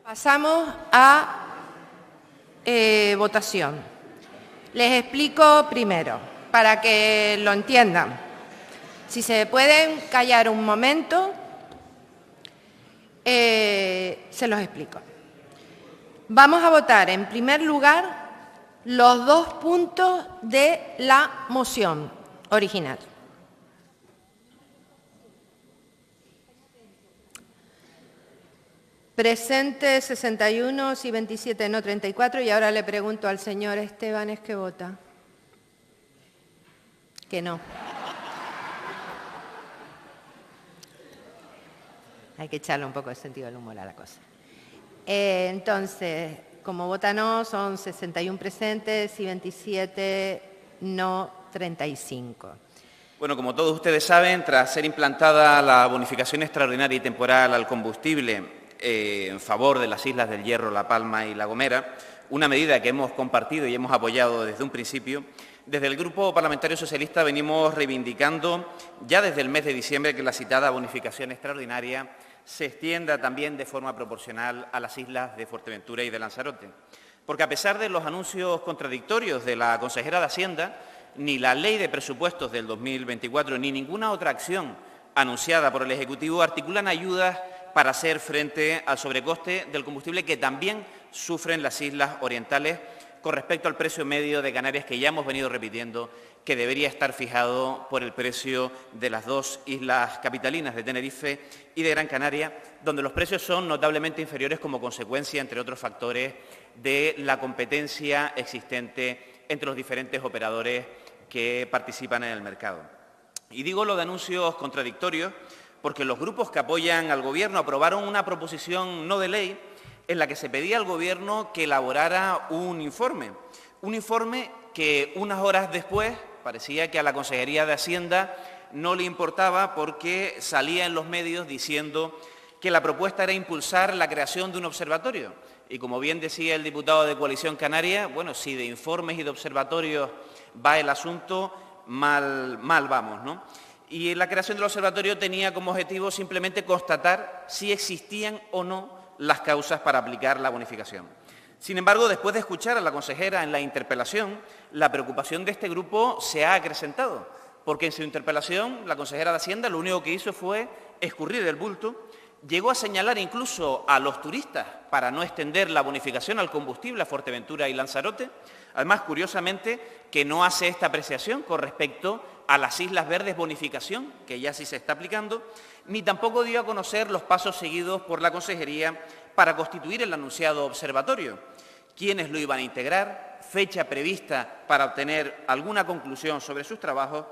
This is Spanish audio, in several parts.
Pasamos a votación. Les explico primero, para que lo entiendan. Si se pueden callar un momento, se los explico. Vamos a votar, en primer lugar, los 2 puntos de la moción original. Presente 61, sí 27, no 34. Y ahora le pregunto al señor Esteban, ¿es que vota? Que no. Hay que echarle un poco de sentido del humor a la cosa. Entonces, como vota no, son 61 presentes y 27 no, 35. Bueno, como todos ustedes saben, tras ser implantada la bonificación extraordinaria y temporal al combustible en favor de las islas del Hierro, La Palma y La Gomera, una medida que hemos compartido y hemos apoyado desde un principio, desde el Grupo Parlamentario Socialista venimos reivindicando ya desde el mes de diciembre que la citada bonificación extraordinaria se extienda también de forma proporcional a las islas de Fuerteventura y de Lanzarote. Porque a pesar de los anuncios contradictorios de la consejera de Hacienda, ni la Ley de Presupuestos del 2024 ni ninguna otra acción anunciada por el Ejecutivo articulan ayudas para hacer frente al sobrecoste del combustible que también sufren las islas orientales con respecto al precio medio de Canarias, que ya hemos venido repitiendo que debería estar fijado por el precio de las 2 islas capitalinas de Tenerife y de Gran Canaria, donde los precios son notablemente inferiores como consecuencia, entre otros factores, de la competencia existente entre los diferentes operadores que participan en el mercado. Y digo lo de anuncios contradictorios porque los grupos que apoyan al Gobierno aprobaron una proposición no de ley en la que se pedía al Gobierno que elaborara un informe que unas horas después parecía que a la Consejería de Hacienda no le importaba porque salía en los medios diciendo que la propuesta era impulsar la creación de un observatorio. Y como bien decía el diputado de Coalición Canaria, bueno, si de informes y de observatorios va el asunto, mal vamos, ¿no? Y la creación del observatorio tenía como objetivo simplemente constatar si existían o no las causas para aplicar la bonificación. Sin embargo, después de escuchar a la consejera en la interpelación, la preocupación de este grupo se ha acrecentado, porque en su interpelación la consejera de Hacienda lo único que hizo fue escurrir el bulto, llegó a señalar incluso a los turistas para no extender la bonificación al combustible a Fuerteventura y Lanzarote. Además, curiosamente, que no hace esta apreciación con respecto a las Islas Verdes bonificación, que ya sí se está aplicando, ni tampoco dio a conocer los pasos seguidos por la Consejería para constituir el anunciado observatorio, quiénes lo iban a integrar, fecha prevista para obtener alguna conclusión sobre sus trabajos,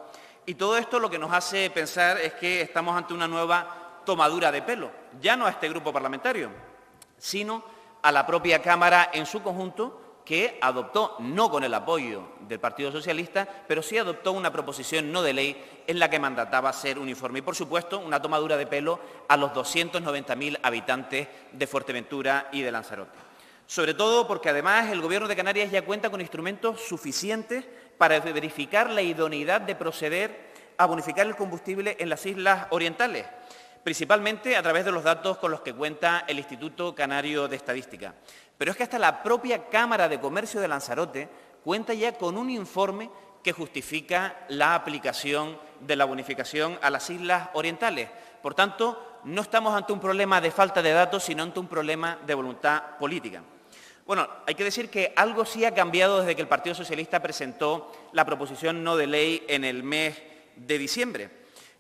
y todo esto lo que nos hace pensar es que estamos ante una nueva tomadura de pelo, ya no a este grupo parlamentario, sino a la propia Cámara en su conjunto, que adoptó, no con el apoyo del Partido Socialista, pero sí adoptó una proposición no de ley en la que mandataba ser un informe. Y, por supuesto, una tomadura de pelo a los 290.000 habitantes de Fuerteventura y de Lanzarote. Sobre todo porque, además, el Gobierno de Canarias ya cuenta con instrumentos suficientes para verificar la idoneidad de proceder a bonificar el combustible en las islas orientales, principalmente a través de los datos con los que cuenta el Instituto Canario de Estadística. Pero es que hasta la propia Cámara de Comercio de Lanzarote cuenta ya con un informe que justifica la aplicación de la bonificación a las islas orientales. Por tanto, no estamos ante un problema de falta de datos, sino ante un problema de voluntad política. Bueno, hay que decir que algo sí ha cambiado desde que el Partido Socialista presentó la proposición no de ley en el mes de diciembre.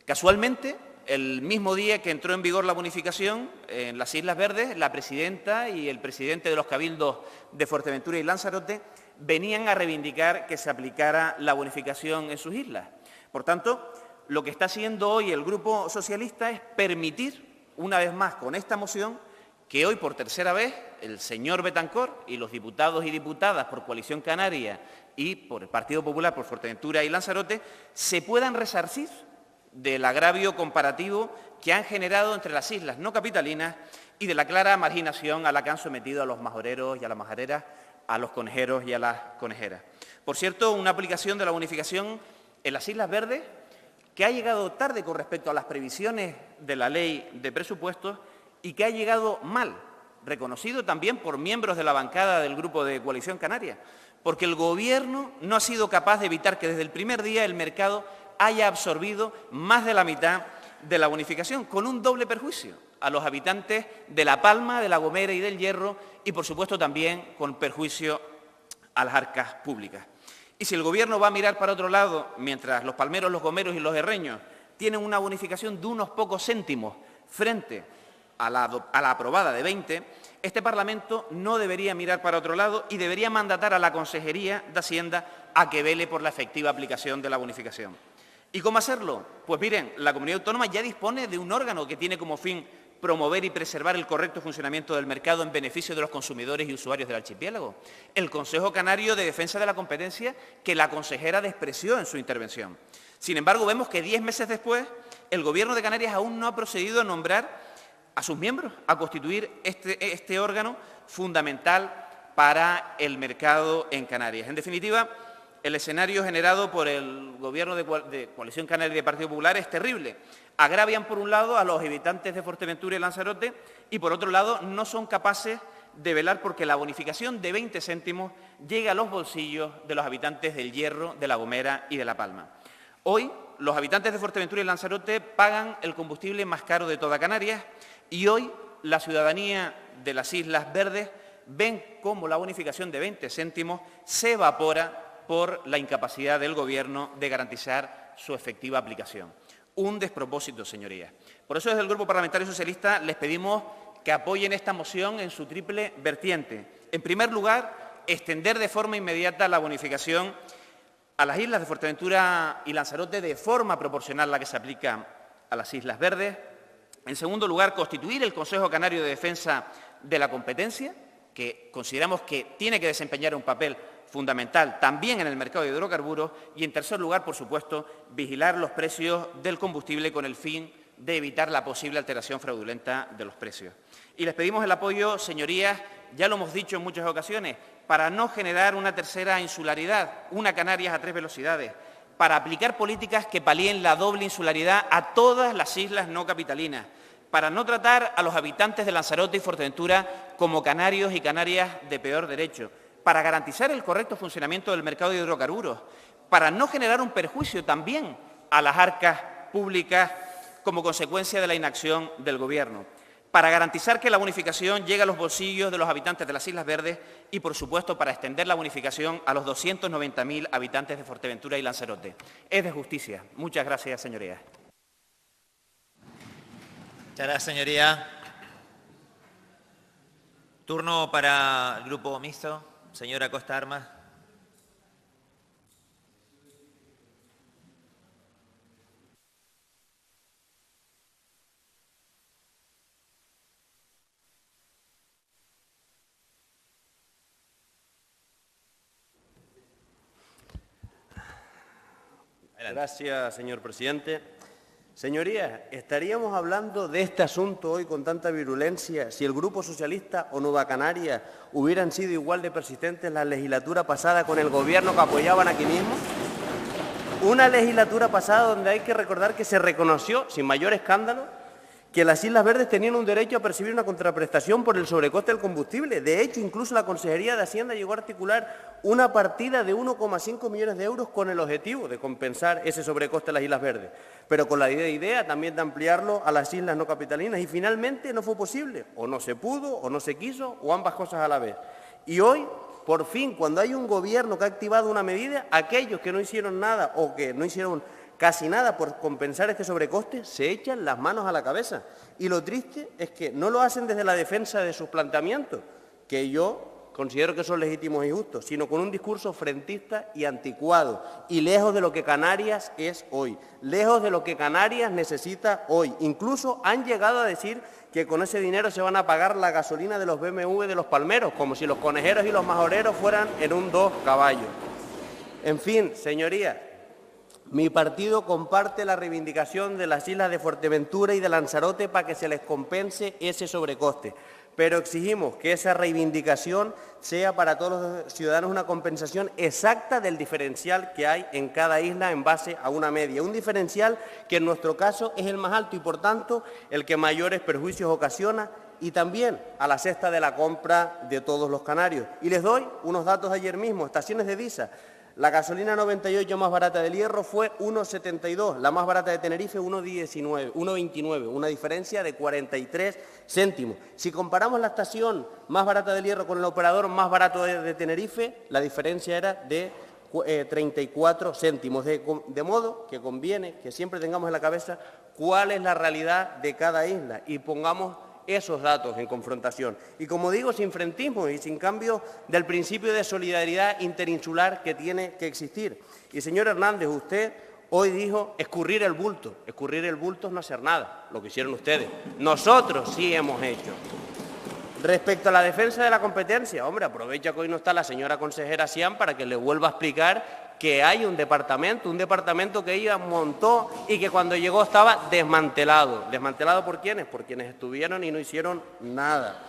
Casualmente, el mismo día que entró en vigor la bonificación en las Islas Verdes, la presidenta y el presidente de los cabildos de Fuerteventura y Lanzarote venían a reivindicar que se aplicara la bonificación en sus islas. Por tanto, lo que está haciendo hoy el Grupo Socialista es permitir, una vez más con esta moción, que hoy por tercera vez el señor Betancor y los diputados y diputadas por Coalición Canaria y por el Partido Popular, por Fuerteventura y Lanzarote, se puedan resarcir del agravio comparativo que han generado entre las islas no capitalinas y de la clara marginación a la que han sometido a los majoreros y a las majareras, a los conejeros y a las conejeras. Por cierto, una aplicación de la bonificación en las Islas Verdes que ha llegado tarde con respecto a las previsiones de la Ley de Presupuestos y que ha llegado mal reconocido también por miembros de la bancada del Grupo de Coalición Canaria, porque el Gobierno no ha sido capaz de evitar que desde el primer día el mercado haya absorbido más de la mitad de la bonificación, con un doble perjuicio a los habitantes de La Palma, de La Gomera y del Hierro, y por supuesto también con perjuicio a las arcas públicas. Y si el Gobierno va a mirar para otro lado, mientras los palmeros, los gomeros y los herreños tienen una bonificación de unos pocos céntimos frente a la aprobada de 20, este Parlamento no debería mirar para otro lado y debería mandatar a la Consejería de Hacienda a que vele por la efectiva aplicación de la bonificación. ¿Y cómo hacerlo? Pues miren, la comunidad autónoma ya dispone de un órgano que tiene como fin promover y preservar el correcto funcionamiento del mercado en beneficio de los consumidores y usuarios del archipiélago. El Consejo Canario de Defensa de la Competencia, que la consejera despreció en su intervención. Sin embargo, vemos que 10 meses después, el Gobierno de Canarias aún no ha procedido a nombrar a sus miembros, a constituir este órgano fundamental para el mercado en Canarias. En definitiva, el escenario generado por el Gobierno de Coalición Canaria y de Partido Popular es terrible. Agravian, por un lado, a los habitantes de Fuerteventura y Lanzarote y, por otro lado, no son capaces de velar porque la bonificación de 20 céntimos llegue a los bolsillos de los habitantes del Hierro, de La Gomera y de La Palma. Hoy, los habitantes de Fuerteventura y Lanzarote pagan el combustible más caro de toda Canarias y hoy la ciudadanía de las Islas Verdes ven cómo la bonificación de 20 céntimos se evapora por la incapacidad del Gobierno de garantizar su efectiva aplicación. Un despropósito, señorías. Por eso, desde el Grupo Parlamentario Socialista les pedimos que apoyen esta moción en su triple vertiente. En primer lugar, extender de forma inmediata la bonificación a las islas de Fuerteventura y Lanzarote de forma proporcional a la que se aplica a las Islas Verdes. En segundo lugar, constituir el Consejo Canario de Defensa de la Competencia, que consideramos que tiene que desempeñar un papel fundamental también en el mercado de hidrocarburos. Y, en tercer lugar, por supuesto, vigilar los precios del combustible con el fin de evitar la posible alteración fraudulenta de los precios. Y les pedimos el apoyo, señorías, ya lo hemos dicho en muchas ocasiones, para no generar una tercera insularidad, una Canarias a 3 velocidades, para aplicar políticas que palíen la doble insularidad a todas las islas no capitalinas, para no tratar a los habitantes de Lanzarote y Fuerteventura como canarios y canarias de peor derecho, para garantizar el correcto funcionamiento del mercado de hidrocarburos, para no generar un perjuicio también a las arcas públicas como consecuencia de la inacción del Gobierno, para garantizar que la bonificación llegue a los bolsillos de los habitantes de las Islas Verdes y, por supuesto, para extender la bonificación a los 290.000 habitantes de Fuerteventura y Lanzarote. Es de justicia. Muchas gracias, señorías. Muchas gracias, señoría. Turno para el Grupo Mixto. Señora Costa Armas. Gracias, señor presidente. Señorías, ¿estaríamos hablando de este asunto hoy con tanta virulencia si el Grupo Socialista o Nueva Canarias hubieran sido igual de persistentes en la legislatura pasada con el Gobierno que apoyaban aquí mismo? Una legislatura pasada donde hay que recordar que se reconoció, sin mayor escándalo, que las Islas Verdes tenían un derecho a percibir una contraprestación por el sobrecoste del combustible. De hecho, incluso la Consejería de Hacienda llegó a articular una partida de 1,5 millones de euros con el objetivo de compensar ese sobrecoste a las Islas Verdes, pero con la idea también de ampliarlo a las islas no capitalinas, y finalmente no fue posible, o no se pudo, o no se quiso, o ambas cosas a la vez. Y hoy, por fin, cuando hay un Gobierno que ha activado una medida, aquellos que no hicieron nada o que no hicieron casi nada por compensar este sobrecoste, se echan las manos a la cabeza. Y lo triste es que no lo hacen desde la defensa de sus planteamientos, que yo considero que son legítimos y justos, sino con un discurso frentista y anticuado, y lejos de lo que Canarias es hoy, lejos de lo que Canarias necesita hoy. Incluso han llegado a decir que con ese dinero se van a pagar la gasolina de los BMW de los palmeros, como si los conejeros y los majoreros fueran en un 2 caballos. En fin, señorías, mi partido comparte la reivindicación de las islas de Fuerteventura y de Lanzarote para que se les compense ese sobrecoste, pero exigimos que esa reivindicación sea para todos los ciudadanos una compensación exacta del diferencial que hay en cada isla en base a una media, un diferencial que en nuestro caso es el más alto y, por tanto, el que mayores perjuicios ocasiona y también a la cesta de la compra de todos los canarios. Y les doy unos datos de ayer mismo, estaciones de Disa. La gasolina 98 más barata del Hierro fue 1,72, la más barata de Tenerife 1,29, una diferencia de 43 céntimos. Si comparamos la estación más barata del Hierro con el operador más barato de Tenerife, la diferencia era de 34 céntimos, de modo que conviene que siempre tengamos en la cabeza cuál es la realidad de cada isla y pongamos esos datos en confrontación. Y como digo, sin frentismo y sin cambio del principio de solidaridad interinsular que tiene que existir. Y señor Hernández, usted hoy dijo escurrir el bulto. Escurrir el bulto es no hacer nada, lo que hicieron ustedes. Nosotros sí hemos hecho. Respecto a la defensa de la competencia, hombre, aprovecha que hoy no está la señora consejera Siam para que le vuelva a explicar que hay un departamento que ella montó y que cuando llegó estaba desmantelado. ¿Desmantelado por quiénes? Por quienes estuvieron y no hicieron nada.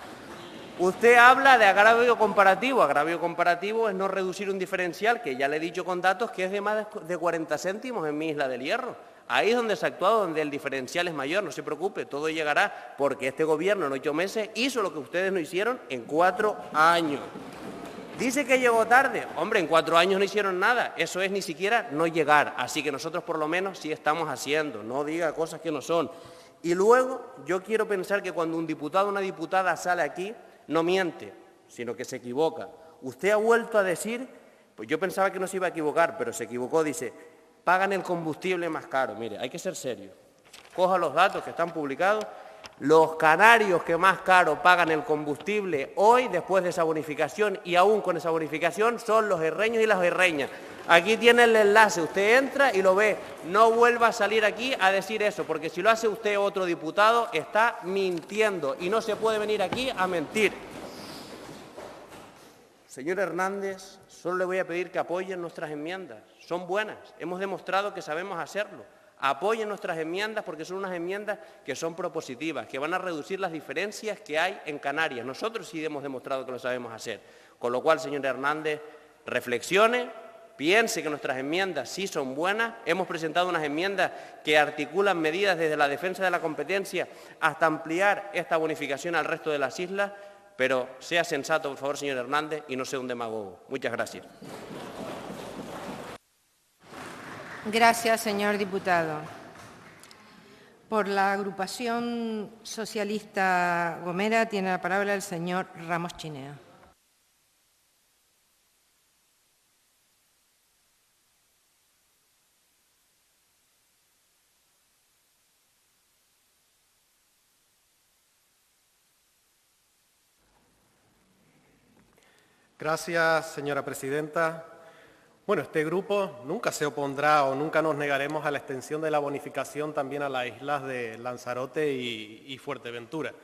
Usted habla de agravio comparativo. Agravio comparativo es no reducir un diferencial, que ya le he dicho con datos, que es de más de 40 céntimos en mi Isla del Hierro. Ahí es donde se ha actuado, donde el diferencial es mayor, no se preocupe, todo llegará, porque este gobierno en 8 meses hizo lo que ustedes no hicieron en 4 años. Dice que llegó tarde. Hombre, en 4 años no hicieron nada. Eso es ni siquiera no llegar. Así que nosotros por lo menos sí estamos haciendo. No diga cosas que no son. Y luego yo quiero pensar que cuando un diputado o una diputada sale aquí, no miente, sino que se equivoca. Usted ha vuelto a decir, pues yo pensaba que no se iba a equivocar, pero se equivocó, dice, pagan el combustible más caro. Mire, hay que ser serio. Coja los datos que están publicados. Los canarios que más caro pagan el combustible hoy, después de esa bonificación y aún con esa bonificación, son los herreños y las herreñas. Aquí tiene el enlace, usted entra y lo ve. No vuelva a salir aquí a decir eso, porque si lo hace usted otro diputado, está mintiendo y no se puede venir aquí a mentir. Señor Hernández, solo le voy a pedir que apoyen nuestras enmiendas. Son buenas, hemos demostrado que sabemos hacerlo. Apoyen nuestras enmiendas porque son unas enmiendas que son propositivas, que van a reducir las diferencias que hay en Canarias. Nosotros sí hemos demostrado que lo sabemos hacer. Con lo cual, señor Hernández, reflexione, piense que nuestras enmiendas sí son buenas. Hemos presentado unas enmiendas que articulan medidas desde la defensa de la competencia hasta ampliar esta bonificación al resto de las islas, pero sea sensato, por favor, señor Hernández, y no sea un demagogo. Muchas gracias. Gracias, señor diputado. Por la agrupación socialista Gomera tiene la palabra el señor Ramos Chinea. Gracias, señora presidenta. Bueno, este grupo nunca se opondrá o nunca nos negaremos a la extensión de la bonificación también a las islas de Lanzarote y Fuerteventura.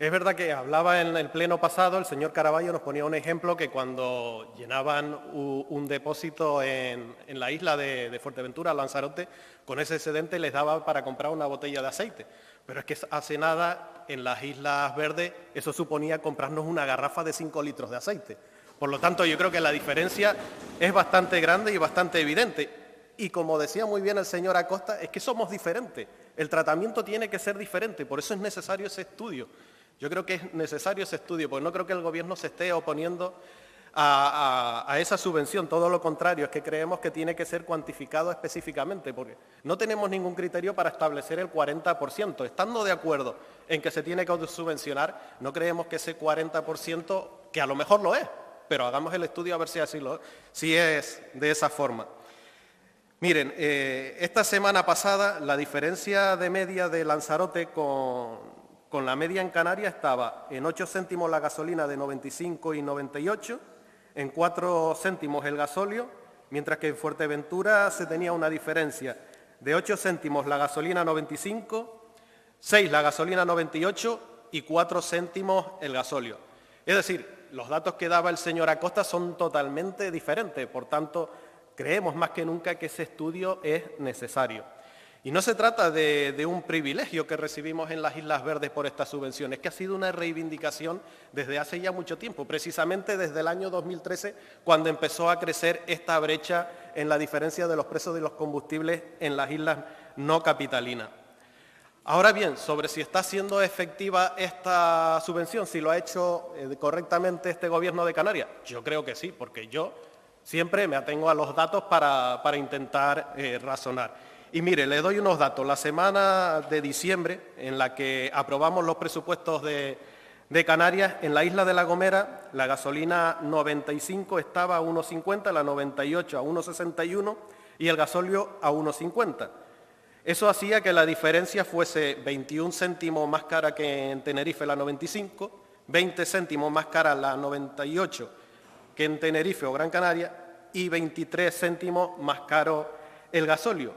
Es verdad que hablaba en el pleno pasado, el señor Caraballo nos ponía un ejemplo que cuando llenaban un depósito en la isla de Fuerteventura, Lanzarote, con ese excedente les daba para comprar una botella de aceite. Pero es que hace nada, en las Islas Verdes, eso suponía comprarnos una garrafa de 5 litros de aceite. Por lo tanto, yo creo que la diferencia es bastante grande y bastante evidente. Y como decía muy bien el señor Acosta, es que somos diferentes. El tratamiento tiene que ser diferente, por eso es necesario ese estudio. Yo creo que es necesario ese estudio, porque no creo que el Gobierno se esté oponiendo a esa subvención. Todo lo contrario, es que creemos que tiene que ser cuantificado específicamente, porque no tenemos ningún criterio para establecer el 40%. Estando de acuerdo en que se tiene que subvencionar, no creemos que ese 40%, que a lo mejor lo es, pero hagamos el estudio a ver si si es de esa forma. Miren, esta semana pasada la diferencia de media de Lanzarote con la media en Canarias estaba en 8 céntimos la gasolina de 95 y 98, en 4 céntimos el gasóleo, mientras que en Fuerteventura se tenía una diferencia de 8 céntimos la gasolina 95, 6 la gasolina 98 y 4 céntimos el gasóleo. Es decir, los datos que daba el señor Acosta son totalmente diferentes, por tanto, creemos más que nunca que ese estudio es necesario. Y no se trata de un privilegio que recibimos en las Islas Verdes por estas subvenciones, que ha sido una reivindicación desde hace ya mucho tiempo, precisamente desde el año 2013, cuando empezó a crecer esta brecha en la diferencia de los precios de los combustibles en las islas no capitalinas. Ahora bien, sobre si está siendo efectiva esta subvención, si lo ha hecho correctamente este Gobierno de Canarias, yo creo que sí, porque yo siempre me atengo a los datos para intentar razonar. Y mire, le doy unos datos. La semana de diciembre, en la que aprobamos los presupuestos de Canarias, en la isla de La Gomera, la gasolina 95 estaba a 1,50, la 98 a 1,61 y el gasóleo a 1,50. Eso hacía que la diferencia fuese 21 céntimos más cara que en Tenerife la 95, 20 céntimos más cara la 98 que en Tenerife o Gran Canaria y 23 céntimos más caro el gasóleo.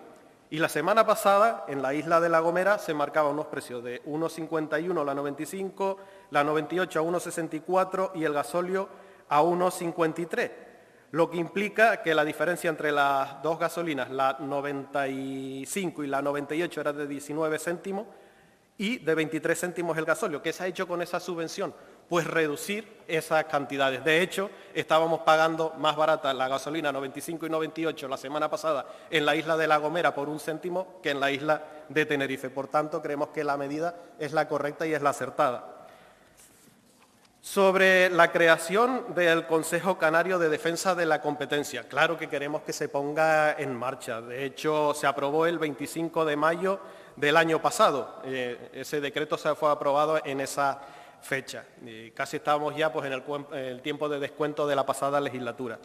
Y la semana pasada, en la isla de La Gomera, se marcaban unos precios de 1,51 la 95, la 98 a 1,64 y el gasóleo a 1,53. Lo que implica que la diferencia entre las dos gasolinas, la 95 y la 98, era de 19 céntimos y de 23 céntimos el gasóleo. ¿Qué se ha hecho con esa subvención? Pues reducir esas cantidades. De hecho, estábamos pagando más barata la gasolina 95 y 98 la semana pasada en la isla de La Gomera por 1 céntimo que en la isla de Tenerife. Por tanto, creemos que la medida es la correcta y es la acertada. Sobre la creación del Consejo Canario de Defensa de la Competencia, claro que queremos que se ponga en marcha. De hecho, se aprobó el 25 de mayo del año pasado. Ese decreto se fue aprobado en esa fecha. Casi estábamos ya pues, en el tiempo de descuento de la pasada legislatura.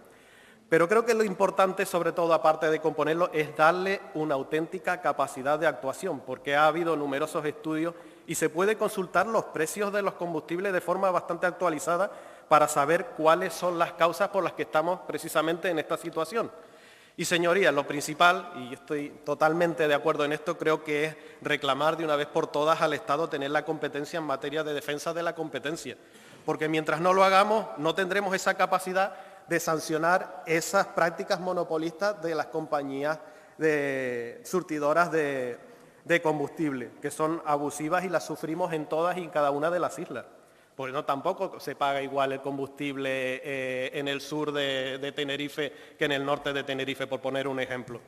Pero creo que lo importante, sobre todo, aparte de componerlo, es darle una auténtica capacidad de actuación, porque ha habido numerosos estudios y se puede consultar los precios de los combustibles de forma bastante actualizada para saber cuáles son las causas por las que estamos precisamente en esta situación. Y, señorías, lo principal, y estoy totalmente de acuerdo en esto, creo que es reclamar de una vez por todas al Estado tener la competencia en materia de defensa de la competencia, porque mientras no lo hagamos no tendremos esa capacidad de sancionar esas prácticas monopolistas de las compañías surtidoras de combustible, que son abusivas y las sufrimos en todas y en cada una de las islas. Porque no, tampoco se paga igual el combustible en el sur de Tenerife que en el norte de Tenerife, por poner un ejemplo.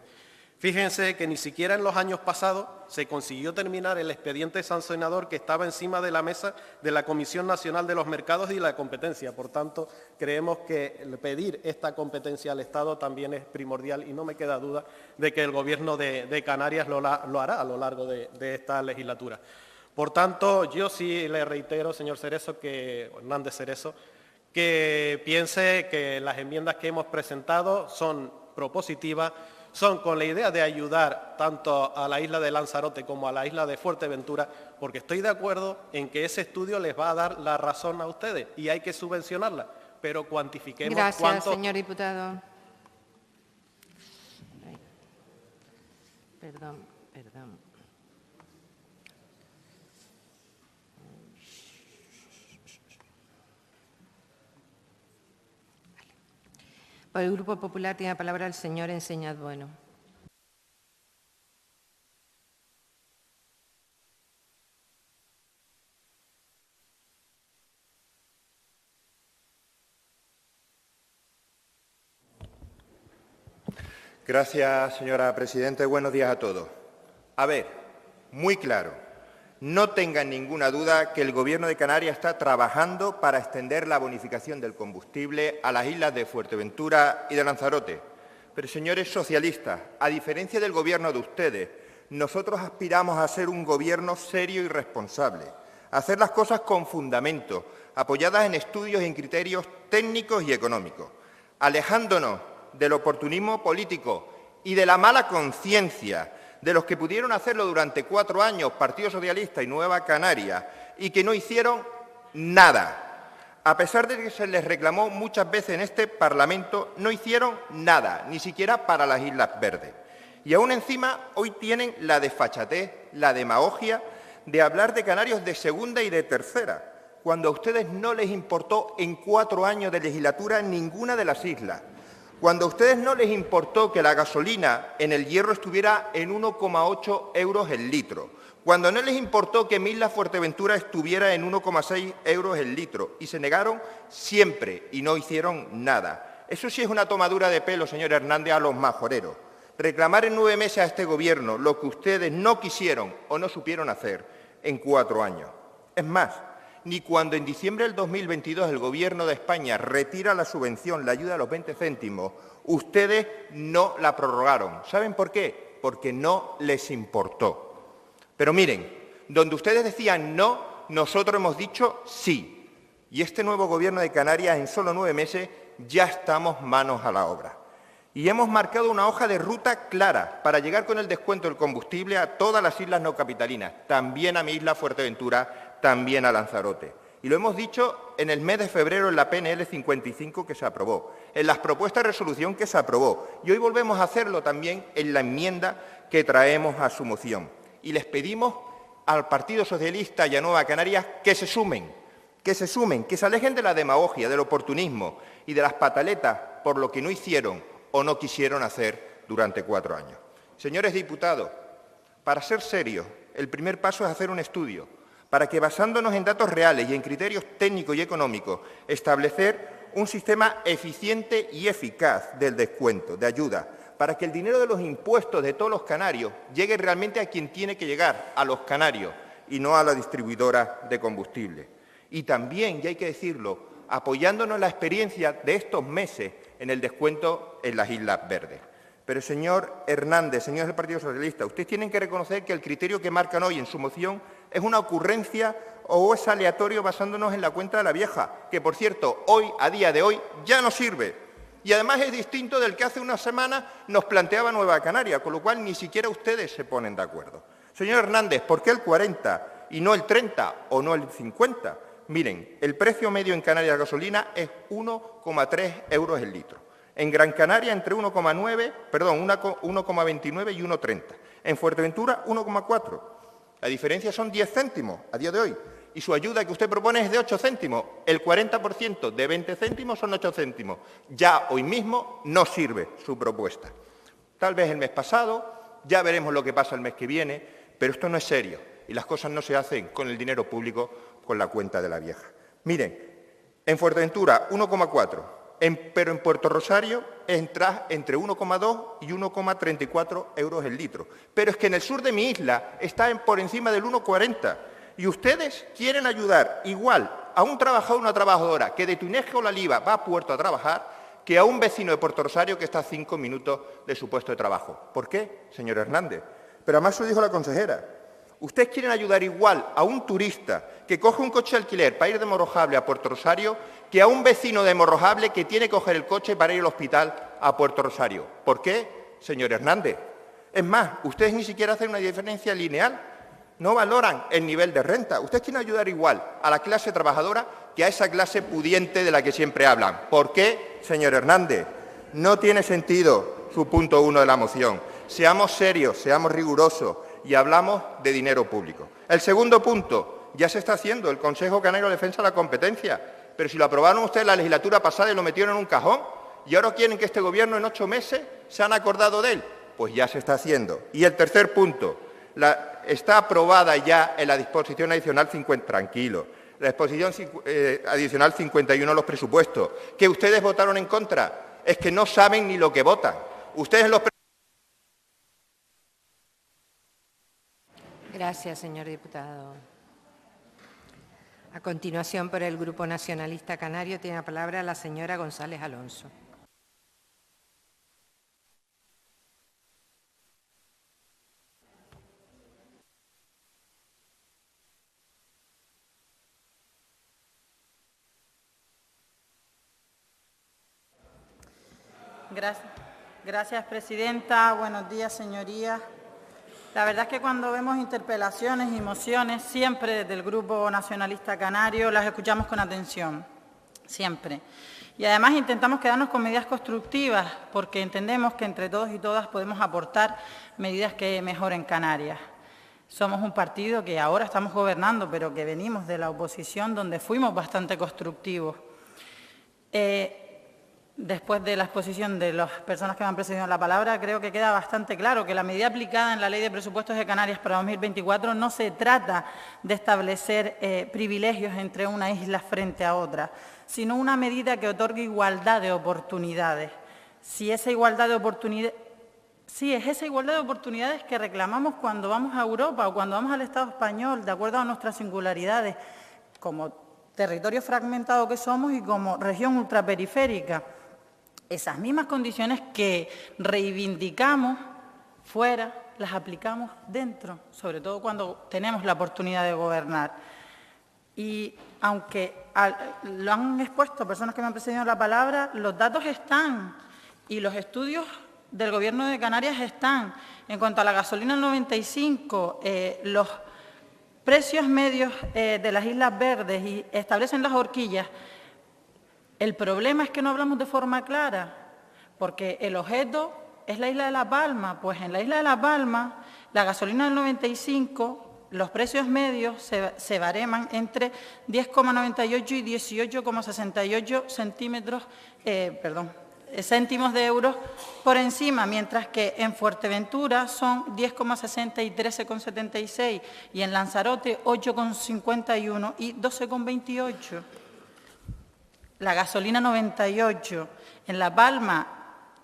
Fíjense que ni siquiera en los años pasados se consiguió terminar el expediente sancionador que estaba encima de la mesa de la Comisión Nacional de los Mercados y la Competencia. Por tanto, creemos que pedir esta competencia al Estado también es primordial y no me queda duda de que el Gobierno de Canarias lo hará a lo largo de esta legislatura. Por tanto, yo sí le reitero, señor Hernández Cerezo, que piense que las enmiendas que hemos presentado son propositivas, son con la idea de ayudar tanto a la isla de Lanzarote como a la isla de Fuerteventura, porque estoy de acuerdo en que ese estudio les va a dar la razón a ustedes y hay que subvencionarla, pero cuantifiquemos Gracias, cuánto... señor diputado. Perdón. Por el Grupo Popular tiene la palabra el señor Enseñat Bueno. Gracias, señora presidenta, y buenos días a todos. A ver, muy claro, no tengan ninguna duda que el Gobierno de Canarias está trabajando para extender la bonificación del combustible a las islas de Fuerteventura y de Lanzarote. Pero, señores socialistas, a diferencia del Gobierno de ustedes, nosotros aspiramos a ser un Gobierno serio y responsable, a hacer las cosas con fundamento, apoyadas en estudios y en criterios técnicos y económicos, alejándonos del oportunismo político y de la mala conciencia de los que pudieron hacerlo durante 4 años, Partido Socialista y Nueva Canarias, y que no hicieron nada. A pesar de que se les reclamó muchas veces en este Parlamento, no hicieron nada, ni siquiera para las Islas Verdes. Y aún encima hoy tienen la desfachatez, la demagogia de hablar de canarios de segunda y de tercera, cuando a ustedes no les importó en 4 años de legislatura ninguna de las islas. Cuando a ustedes no les importó que la gasolina en El Hierro estuviera en 1,8 euros el litro, cuando no les importó que en Isla Fuerteventura estuviera en 1,6 euros el litro, y se negaron siempre y no hicieron nada. Eso sí es una tomadura de pelo, señor Hernández, a los majoreros. reclamar en 9 meses a este Gobierno lo que ustedes no quisieron o no supieron hacer en 4 años. Es más, ni cuando en diciembre del 2022 el Gobierno de España retira la subvención, la ayuda a los 20 céntimos, ustedes no la prorrogaron. ¿Saben por qué? Porque no les importó. Pero miren, donde ustedes decían no, nosotros hemos dicho sí. Y este nuevo Gobierno de Canarias, en solo 9 meses, ya estamos manos a la obra. Y hemos marcado una hoja de ruta clara para llegar con el descuento del combustible a todas las islas no capitalinas, también a mi isla Fuerteventura, también a Lanzarote. Y lo hemos dicho en el mes de febrero en la PNL 55 que se aprobó, en las propuestas de resolución que se aprobó. Y hoy volvemos a hacerlo también en la enmienda que traemos a su moción. Y les pedimos al Partido Socialista y a Nueva Canarias que se sumen, que se alejen de la demagogia, del oportunismo y de las pataletas por lo que no hicieron o no quisieron hacer durante 4 años. Señores diputados, para ser serios, el primer paso es hacer un estudio, para que, basándonos en datos reales y en criterios técnicos y económicos, establecer un sistema eficiente y eficaz del descuento, de ayuda, para que el dinero de los impuestos de todos los canarios llegue realmente a quien tiene que llegar, a los canarios, y no a la distribuidora de combustible. Y también, y hay que decirlo, apoyándonos en la experiencia de estos meses en el descuento en las Islas Verdes. Pero, señor Hernández, señores del Partido Socialista, ustedes tienen que reconocer que el criterio que marcan hoy en su moción es una ocurrencia o es aleatorio basándonos en la cuenta de la vieja, que, por cierto, hoy, a día de hoy, ya no sirve. Y además es distinto del que hace una semana nos planteaba Nueva Canaria, con lo cual ni siquiera ustedes se ponen de acuerdo. Señor Hernández, ¿por qué el 40 y no el 30 o no el 50? Miren, el precio medio en Canarias de gasolina es 1,3 euros el litro. En Gran Canaria entre 1,29 y 1,30. En Fuerteventura 1,4. La diferencia son 10 céntimos a día de hoy. Y su ayuda que usted propone es de 8 céntimos. El 40% de 20 céntimos son 8 céntimos. Ya hoy mismo no sirve su propuesta. Tal vez el mes pasado, ya veremos lo que pasa el mes que viene, pero esto no es serio. Y las cosas no se hacen con el dinero público, con la cuenta de la vieja. Miren, en Fuerteventura 1,4, pero en Puerto Rosario entra entre 1,2 y 1,34 euros el litro. Pero es que en el sur de mi isla está por encima del 1,40. Y ustedes quieren ayudar igual a un trabajador o una trabajadora que de Tuneje o La Liva va a Puerto a trabajar que a un vecino de Puerto Rosario que está a 5 minutos de su puesto de trabajo. ¿Por qué, señor Hernández? Pero además se lo dijo la consejera. Ustedes quieren ayudar igual a un turista que coge un coche de alquiler para ir de Morrojable a Puerto Rosario que a un vecino de Morrojable que tiene que coger el coche para ir al hospital a Puerto Rosario. ¿Por qué, señor Hernández? Es más, ustedes ni siquiera hacen una diferencia lineal, no valoran el nivel de renta. Ustedes quieren ayudar igual a la clase trabajadora que a esa clase pudiente de la que siempre hablan. ¿Por qué, señor Hernández? No tiene sentido su punto 1 de la moción. Seamos serios, seamos rigurosos y hablamos de dinero público. El segundo punto, ya se está haciendo, el Consejo Canario de Defensa de la Competencia, pero si lo aprobaron ustedes la legislatura pasada y lo metieron en un cajón, y ahora quieren que este Gobierno en 8 meses se han acordado de él, pues ya se está haciendo. Y el tercer punto, está aprobada ya en la disposición adicional 50, tranquilo, la disposición adicional 51 de los presupuestos, que ustedes votaron en contra, es que no saben ni lo que votan. Ustedes los Gracias, señor diputado. A continuación, por el Grupo Nacionalista Canario, tiene la palabra la señora González Alonso. Gracias, presidenta. Buenos días, señorías. La verdad es que cuando vemos interpelaciones y mociones, siempre desde el Grupo Nacionalista Canario las escuchamos con atención, siempre. Y además intentamos quedarnos con medidas constructivas, porque entendemos que entre todos y todas podemos aportar medidas que mejoren Canarias. Somos un partido que ahora estamos gobernando, pero que venimos de la oposición, donde fuimos bastante constructivos. Después de la exposición de las personas que me han precedido en la palabra, creo que queda bastante claro que la medida aplicada en la Ley de Presupuestos de Canarias para 2024 no se trata de establecer privilegios entre una isla frente a otra, sino una medida que otorgue igualdad de oportunidades. Si esa igualdad de oportunidades Sí, es esa igualdad de oportunidades que reclamamos cuando vamos a Europa o cuando vamos al Estado español, de acuerdo a nuestras singularidades, como territorio fragmentado que somos y como región ultraperiférica. Esas mismas condiciones que reivindicamos fuera, las aplicamos dentro, sobre todo cuando tenemos la oportunidad de gobernar. Y aunque lo han expuesto personas que me han precedido la palabra, los datos están y los estudios del Gobierno de Canarias están. En cuanto a la gasolina 95, los precios medios de las Islas Verdes y establecen las horquillas. El problema es que no hablamos de forma clara, porque el objeto es la isla de La Palma. Pues en la isla de La Palma, la gasolina del 95, los precios medios se bareman entre 10,98 y 18,68 céntimos de euros por encima, mientras que en Fuerteventura son 10,60 y 13,76 y en Lanzarote 8,51 y 12,28. La gasolina 98 en La Palma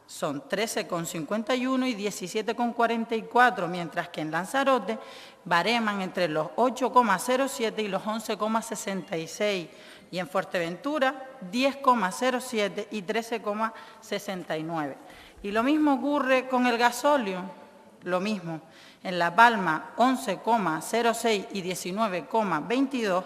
son 13,51 y 17,44, mientras que en Lanzarote bareman entre los 8,07 y los 11,66 y en Fuerteventura 10,07 y 13,69. Y lo mismo ocurre con el gasóleo, lo mismo. En La Palma 11,06 y 19,22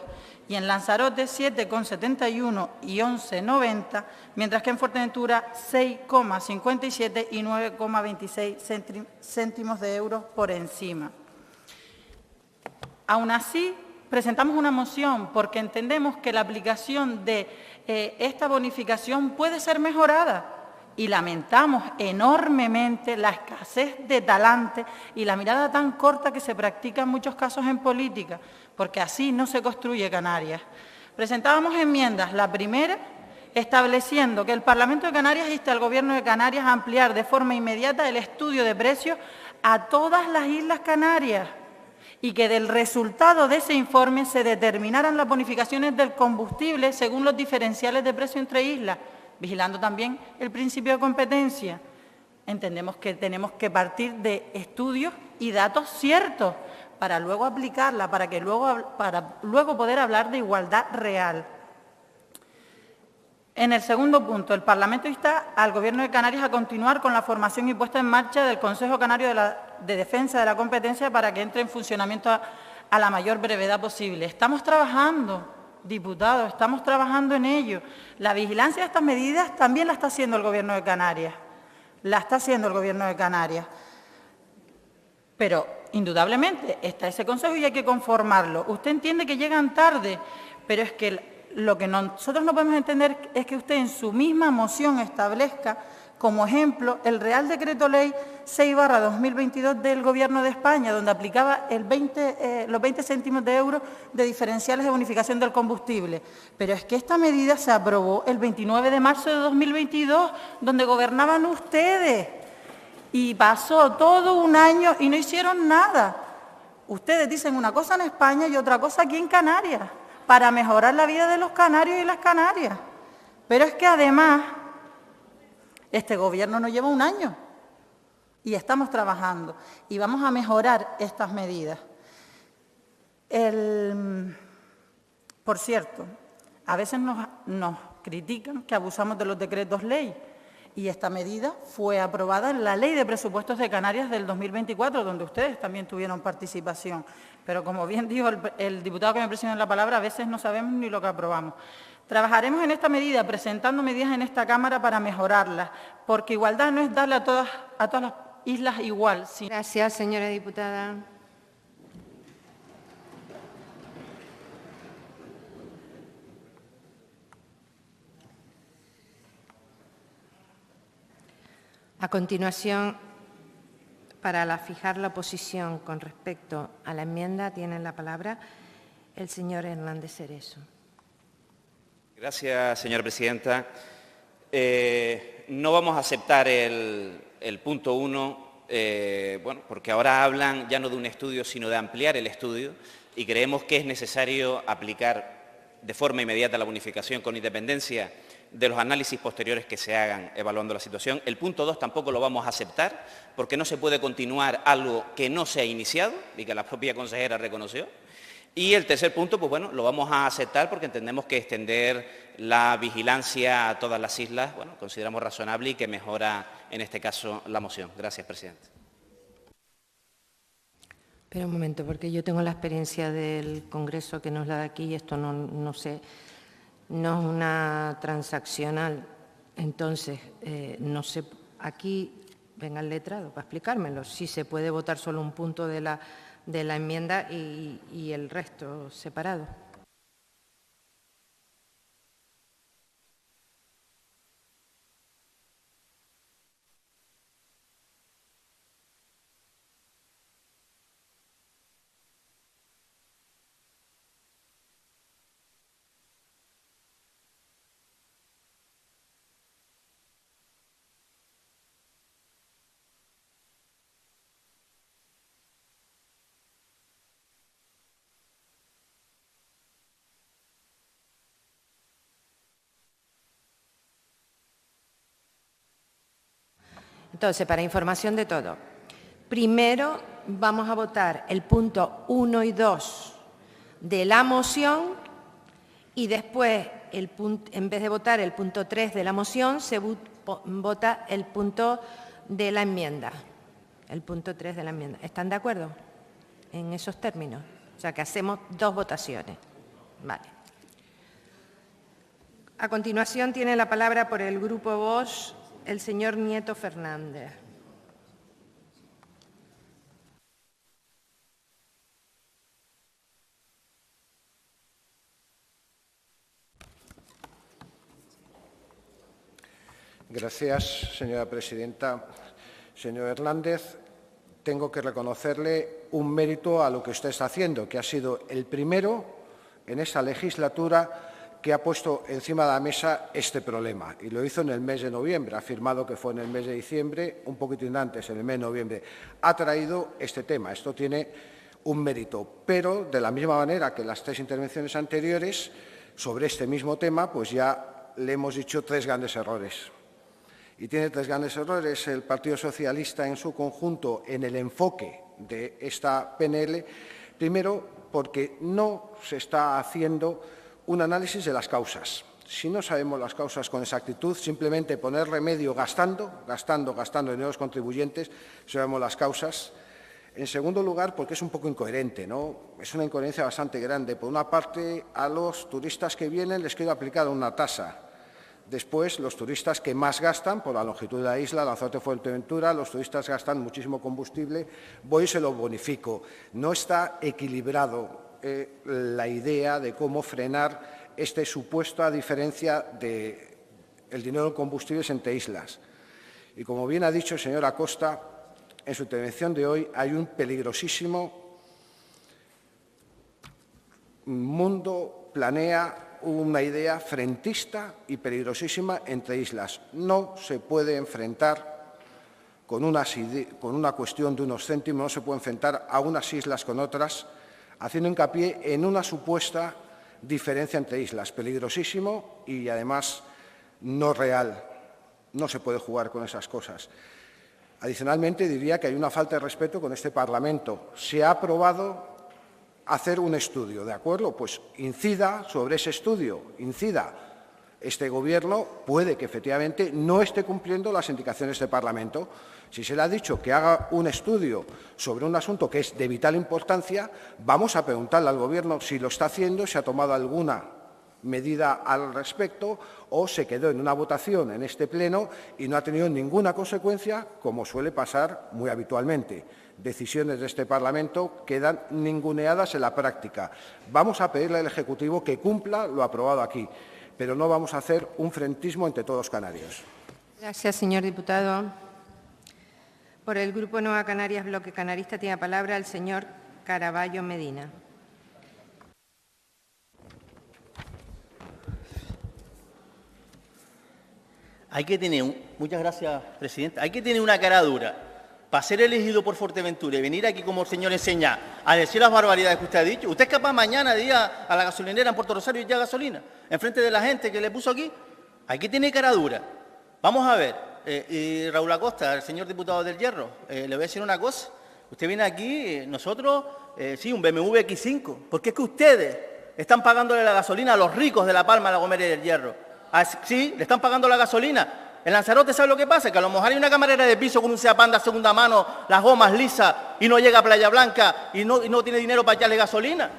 y en Lanzarote 7,71 y 11,90, mientras que en Fuerteventura 6,57 y 9,26 céntimos de euros por encima. Aún así, presentamos una moción porque entendemos que la aplicación de esta bonificación puede ser mejorada y lamentamos enormemente la escasez de talante y la mirada tan corta que se practica en muchos casos en política, porque así no se construye Canarias. Presentábamos enmiendas, la primera estableciendo que el Parlamento de Canarias inste al Gobierno de Canarias a ampliar de forma inmediata el estudio de precios a todas las Islas Canarias y que del resultado de ese informe se determinaran las bonificaciones del combustible según los diferenciales de precio entre islas, vigilando también el principio de competencia. Entendemos que tenemos que partir de estudios y datos ciertos para luego aplicarla, para luego poder hablar de igualdad real. En el segundo punto, el Parlamento insta al Gobierno de Canarias a continuar con la formación y puesta en marcha del Consejo Canario de Defensa de la Competencia para que entre en funcionamiento a la mayor brevedad posible. Estamos trabajando, diputados, estamos trabajando en ello. La vigilancia de estas medidas también la está haciendo el Gobierno de Canarias. Pero, indudablemente, está ese Consejo y hay que conformarlo. Usted entiende que llegan tarde, pero es que lo que nosotros no podemos entender es que usted en su misma moción establezca como ejemplo el Real Decreto Ley 6/2022 del Gobierno de España, donde aplicaba los 20 céntimos de euro de diferenciales de bonificación del combustible. Pero es que esta medida se aprobó el 29 de marzo de 2022, donde gobernaban ustedes. Y pasó todo un año y no hicieron nada. Ustedes dicen una cosa en España y otra cosa aquí en Canarias, para mejorar la vida de los canarios y las canarias. Pero es que además, este Gobierno no lleva un año y estamos trabajando y vamos a mejorar estas medidas. Por cierto, a veces nos critican que abusamos de los decretos ley y esta medida fue aprobada en la Ley de Presupuestos de Canarias del 2024, donde ustedes también tuvieron participación. Pero como bien dijo el diputado que me presiona la palabra, a veces no sabemos ni lo que aprobamos. Trabajaremos en esta medida, presentando medidas en esta Cámara para mejorarlas, porque igualdad no es darle a todas las islas igual. Gracias, señora diputada. A continuación, para fijar la posición con respecto a la enmienda, tiene la palabra el señor Hernández Cerezo. Gracias, señora presidenta. No vamos a aceptar el punto 1, porque ahora hablan ya no de un estudio, sino de ampliar el estudio, y creemos que es necesario aplicar de forma inmediata la bonificación con independencia de los análisis posteriores que se hagan evaluando la situación. El punto 2 tampoco lo vamos a aceptar, porque no se puede continuar algo que no se ha iniciado y que la propia consejera reconoció. Y el tercer punto, pues bueno, lo vamos a aceptar porque entendemos que extender la vigilancia a todas las islas, bueno, consideramos razonable y que mejora, en este caso, la moción. Gracias, presidente. Espera un momento, porque yo tengo la experiencia del Congreso que nos la da aquí y esto no sé, no es una transaccional. Entonces, no sé, aquí venga el letrado para explicármelo, si se puede votar solo un punto de la enmienda y el resto separado. Entonces, para información de todo, primero vamos a votar el punto 1 y 2 de la moción y después, en vez de votar el punto 3 de la moción, se vota el punto de la enmienda, el punto 3 de la enmienda. ¿Están de acuerdo en esos términos? O sea, que hacemos 2 votaciones. Vale. A continuación tiene la palabra por el Grupo Vox el señor Nieto Fernández. Gracias, señora presidenta. Señor Hernández, tengo que reconocerle un mérito a lo que usted está haciendo, que ha sido el primero en esta legislatura que ha puesto encima de la mesa este problema. Y lo hizo en el mes de noviembre, ha afirmado que fue en el mes de diciembre, un poquitín antes, en el mes de noviembre. Ha traído este tema, esto tiene un mérito. Pero, de la misma manera que las 3 intervenciones anteriores, sobre este mismo tema, pues ya le hemos dicho 3 grandes errores. Y tiene 3 grandes errores el Partido Socialista en su conjunto en el enfoque de esta PNL. Primero, porque no se está haciendo un análisis de las causas. Si no sabemos las causas con exactitud, simplemente poner remedio gastando dinero de los contribuyentes, sabemos las causas. En segundo lugar, porque es un poco incoherente, ¿no? Es una incoherencia bastante grande. Por una parte, a los turistas que vienen les quiero aplicar una tasa. Después, los turistas que más gastan, por la longitud de la isla, Lanzarote-Fuerteventura, los turistas gastan muchísimo combustible, voy y se lo bonifico. No está equilibrado la idea de cómo frenar esta supuesta diferencia del dinero en combustibles entre islas. Y como bien ha dicho el señor Acosta, en su intervención de hoy hay un peligrosísimo mundo, planea una idea frentista y peligrosísima entre islas. No se puede enfrentar con una cuestión de unos céntimos, no se puede enfrentar a unas islas con otras, haciendo hincapié en una supuesta diferencia entre islas. Peligrosísimo y, además, no real. No se puede jugar con esas cosas. Adicionalmente, diría que hay una falta de respeto con este Parlamento. Se ha aprobado hacer un estudio, ¿de acuerdo? Pues incida sobre ese estudio, incida. Este Gobierno puede que efectivamente no esté cumpliendo las indicaciones del Parlamento. Si se le ha dicho que haga un estudio sobre un asunto que es de vital importancia, vamos a preguntarle al Gobierno si lo está haciendo, si ha tomado alguna medida al respecto o se quedó en una votación en este Pleno y no ha tenido ninguna consecuencia, como suele pasar muy habitualmente. Decisiones de este Parlamento quedan ninguneadas en la práctica. Vamos a pedirle al Ejecutivo que cumpla lo aprobado aquí, pero no vamos a hacer un frentismo entre todos los canarios. Gracias, señor diputado. Por el Grupo Nueva Canarias, Bloque Canarista, tiene la palabra el señor Caraballo Medina. Hay que tener, muchas gracias, presidenta, hay que tener una cara dura para ser elegido por Fuerteventura y venir aquí como el señor enseña a decir las barbaridades que usted ha dicho. ¿Usted es capaz mañana de ir a la gasolinera en Puerto Rosario y ya gasolina? Enfrente de la gente que le puso aquí. Hay que tener cara dura. Vamos a ver, y Raúl Acosta, el señor diputado del Hierro, le voy a decir una cosa. Usted viene aquí, nosotros, sí, un BMW X5, porque es que ustedes están pagándole la gasolina a los ricos de La Palma, La Gomera y del Hierro. Sí, le están pagando la gasolina. En Lanzarote, ¿sabe lo que pasa? Que a lo mejor hay una camarera de piso con un Seat Panda segunda mano, las gomas lisas, y no llega a Playa Blanca y no tiene dinero para echarle gasolina.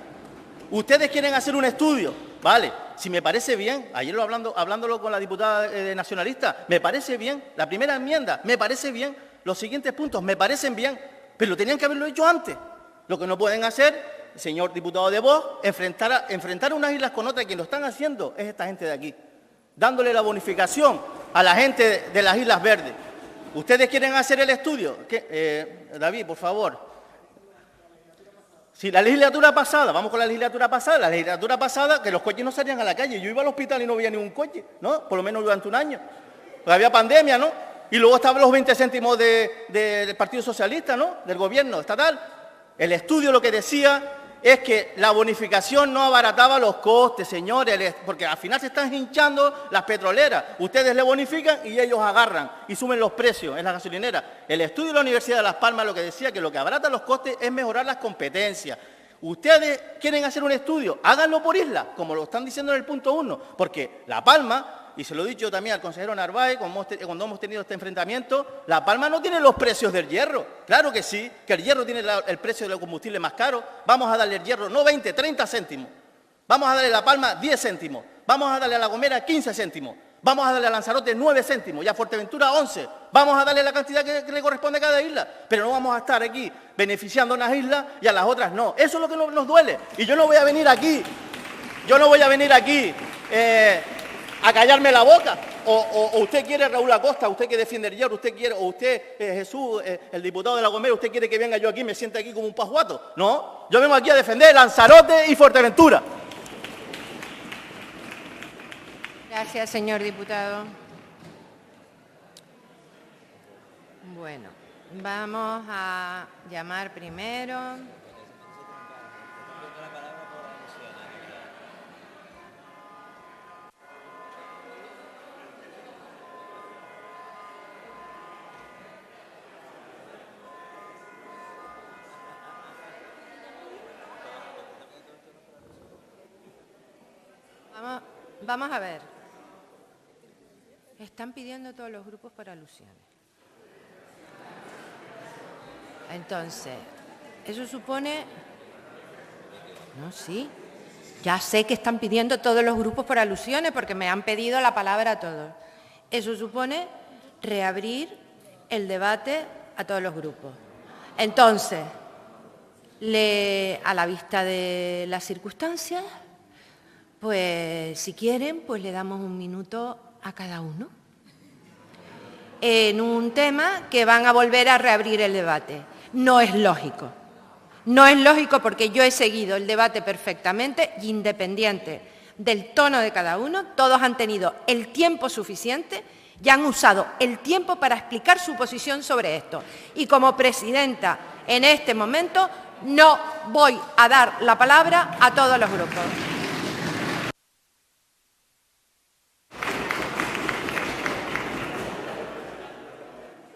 Ustedes quieren hacer un estudio, vale, si me parece bien, ayer hablándolo con la diputada nacionalista, me parece bien, la primera enmienda, me parece bien, los siguientes puntos me parecen bien, pero tenían que haberlo hecho antes. Lo que no pueden hacer, señor diputado de Vox, enfrentar unas islas con otras, quien lo están haciendo es esta gente de aquí, dándole la bonificación a la gente de las Islas Verdes. ¿Ustedes quieren hacer el estudio? David, por favor. Si la legislatura pasada, vamos con la legislatura pasada, que los coches no salían a la calle. Yo iba al hospital y no veía ningún coche, ¿no? Por lo menos durante un año. Porque había pandemia, ¿no? Y luego estaban los 20 céntimos del Partido Socialista, ¿no? Del gobierno estatal. El estudio lo que decía es que la bonificación no abarataba los costes, señores, porque al final se están hinchando las petroleras. Ustedes le bonifican y ellos agarran y suben los precios en las gasolineras. El estudio de la Universidad de Las Palmas lo que decía que lo que abarata los costes es mejorar las competencias. Ustedes quieren hacer un estudio, háganlo por isla, como lo están diciendo en el punto 1, porque La Palma, y se lo he dicho también al consejero Narváez cuando hemos tenido este enfrentamiento, La Palma no tiene los precios del hierro. Claro que sí, que el hierro tiene el precio del combustible más caro. Vamos a darle el hierro no 20, 30 céntimos. Vamos a darle a La Palma 10 céntimos. Vamos a darle a La Gomera 15 céntimos. Vamos a darle a Lanzarote 9 céntimos y a Fuerteventura 11. Vamos a darle la cantidad que le corresponde a cada isla. Pero no vamos a estar aquí beneficiando a unas islas y a las otras no. Eso es lo que nos duele. Y yo no voy a venir aquí, a callarme la boca, o usted quiere, Raúl Acosta, usted que defiende el hierro, usted quiere, o usted, Jesús, el diputado de La Gomera, usted quiere que venga yo aquí y me siente aquí como un pajuato. No, yo vengo aquí a defender Lanzarote y Fuerteventura. Gracias, señor diputado. Bueno, vamos a llamar primero. Vamos a ver. Están pidiendo todos los grupos por alusiones. Entonces, eso supone... No, sí. Ya sé que están pidiendo todos los grupos por alusiones porque me han pedido la palabra a todos. Eso supone reabrir el debate a todos los grupos. Entonces, a la vista de las circunstancias, pues si quieren, pues le damos un minuto a cada uno en un tema que van a volver a reabrir el debate. No es lógico. No es lógico porque yo he seguido el debate perfectamente y independiente del tono de cada uno, todos han tenido el tiempo suficiente y han usado el tiempo para explicar su posición sobre esto. Y como presidenta, en este momento, no voy a dar la palabra a todos los grupos.